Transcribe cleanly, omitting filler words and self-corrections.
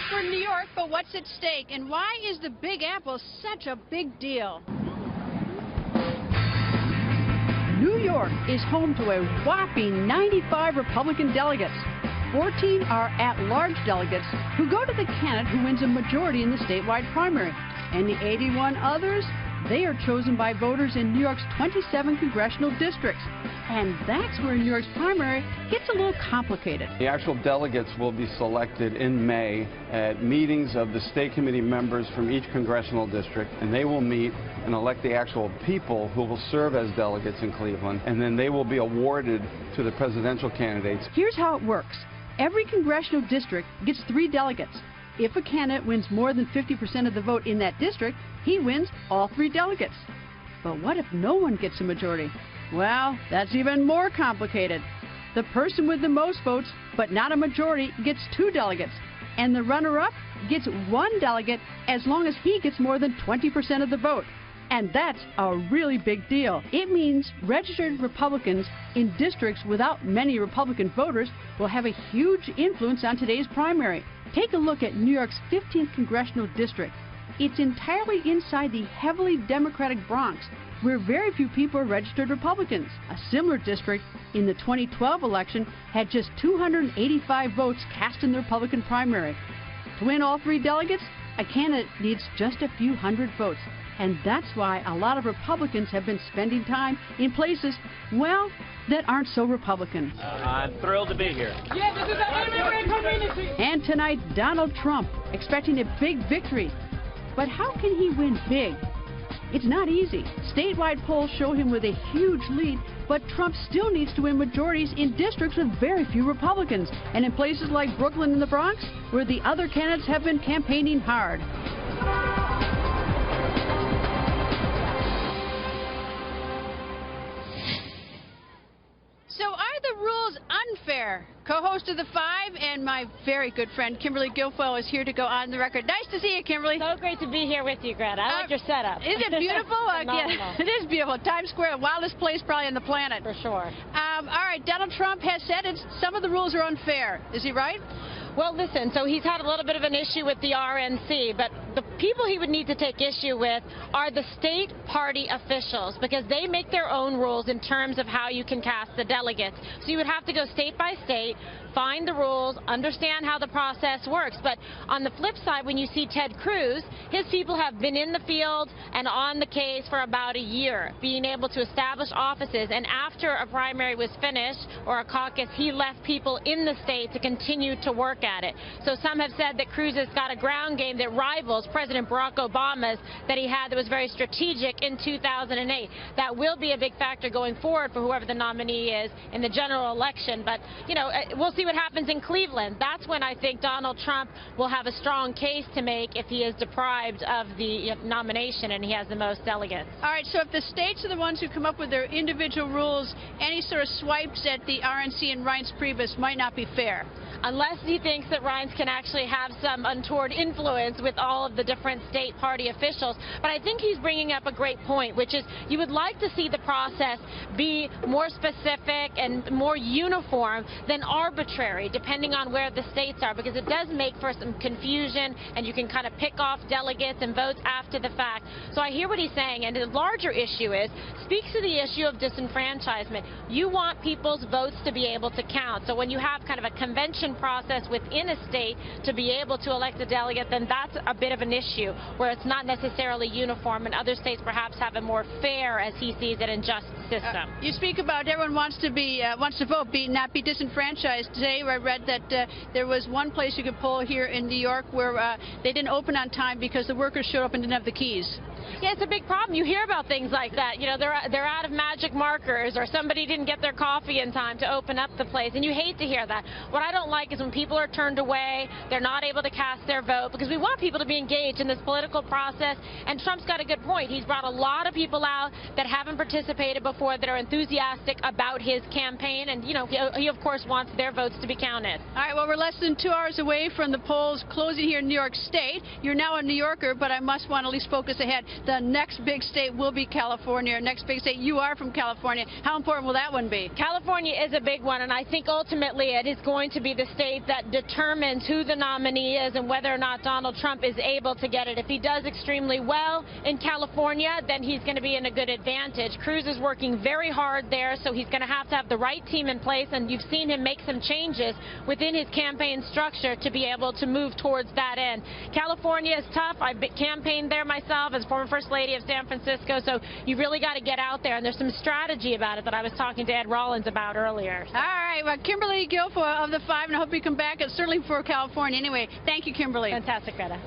for New York, but what's at stake? And why is the Big Apple such a big deal? New York is home to a whopping 95 Republican delegates. 14 are at-large delegates who go to the candidate who wins a majority in the statewide primary. And the 81 others, they are chosen by voters in New York's 27 congressional districts. And that's where New York's primary gets a little complicated. The actual delegates will be selected in May at meetings of the state committee members from each congressional district, and they will meet and elect the actual people who will serve as delegates in Cleveland, and then they will be awarded to the presidential candidates. Here's how it works. Every congressional district gets 3 delegates. If a candidate wins more than 50% of the vote in that district, he wins all 3 delegates. But what if no one gets a majority? Well, that's even more complicated. The person with the most votes, but not a majority, gets 2 delegates. And the runner-up gets 1 delegate as long as he gets more than 20% of the vote. And that's a really big deal. It means registered Republicans in districts without many Republican voters will have a huge influence on today's primary. Take a look at New York's 15th congressional district. It's entirely inside the heavily Democratic Bronx, where very few people are registered Republicans. A similar district in the 2012 election had just 285 votes cast in the Republican primary. To win all 3 delegates, a candidate needs just a few hundred votes. And that's why a lot of Republicans have been spending time in places, well, that aren't so Republican. I'm thrilled to be here. Yeah, this is an immigrant community. And tonight, Donald Trump expecting a big victory. But how can he win big? It's not easy. Statewide polls show him with a huge lead, but Trump still needs to win majorities in districts with very few Republicans, and in places like Brooklyn and the Bronx, where the other candidates have been campaigning hard. So are the rules unfair? Co-host of The Five and my very good friend Kimberly Guilfoyle is here to go on the record. Nice to see you, Kimberly. So great to be here with you, Greta. I like your setup. Isn't it beautiful? Yeah, it is beautiful. Times Square, the wildest place probably on the planet. For sure. All right, Donald Trump has said some of the rules are unfair. Is he right? Well, listen, so he's had a little bit of an issue with the RNC, but the people he would need to take issue with are the state party officials, because they make their own rules in terms of how you can cast the delegates. So you would have to go state by state, find the rules, understand how the process works. But on the flip side, when you see Ted Cruz, his people have been in the field and on the case for about a year, being able to establish offices. And after a primary was finished, or a caucus, he left people in the state to continue to work at it. So some have said that Cruz has got a ground game that rivals President Barack Obama's that he had that was very strategic in 2008. That will be a big factor going forward for whoever the nominee is in the general election. But, you know, we'll see what happens in Cleveland. That's when I think Donald Trump will have a strong case to make if he is deprived of the nomination and he has the most delegates. All right, so if the states are the ones who come up with their individual rules, any sort of swipes at the RNC and Reince Priebus might not be fair. Unless he thinks that Reince can actually have some untoward influence with all of the different state party officials. But I think he's bringing up a great point, which is you would like to see the process be more specific and more uniform than arbitrary, depending on where the states are, because it does make for some confusion, and you can kind of pick off delegates and votes after the fact. So I hear what he's saying, and the larger issue speaks to the issue of disenfranchisement. You want people's votes to be able to count. So when you have kind of a convention process within a state to be able to elect a delegate, then that's a bit of an issue where it's not necessarily uniform, and other states perhaps have a more fair, as he sees it, and just system. You speak about everyone wants to vote, not be disenfranchised. Today I read that there was one place you could poll here in New York where they didn't open on time because the workers showed up and didn't have the keys. Yeah, it's a big problem. You hear about things like that. You know, they're out of magic markers, or somebody didn't get their coffee in time to open up the place, and you hate to hear that. What I don't like is when people are turned away, they're not able to cast their vote, because we want people to be engaged in this political process, and Trump's got a good point. He's brought a lot of people out that haven't participated before that are enthusiastic about his campaign, and, you know, he of course wants their vote votes to be counted. All right, well, we're less than 2 hours away from the polls closing here in New York State. You're now a New Yorker, but I must want to at least focus ahead. The next big state will be California. Next big state, you are from California. How important will that one be? California is a big one, and I think ultimately it is going to be the state that determines who the nominee is and whether or not Donald Trump is able to get it. If he does extremely well in California, then he's going to be in a good advantage. Cruz is working very hard there, so he's going to have the right team in place, and you've seen him make some changes within his campaign structure to be able to move towards that end. California is tough. I've campaigned there myself as former First Lady of San Francisco, so you really got to get out there, and there's some strategy about it that I was talking to Ed Rollins about earlier. So. All right, well, Kimberly Guilfoyle of the 5, and I hope you come back, certainly for California. Anyway, thank you, Kimberly. Fantastic, Greta.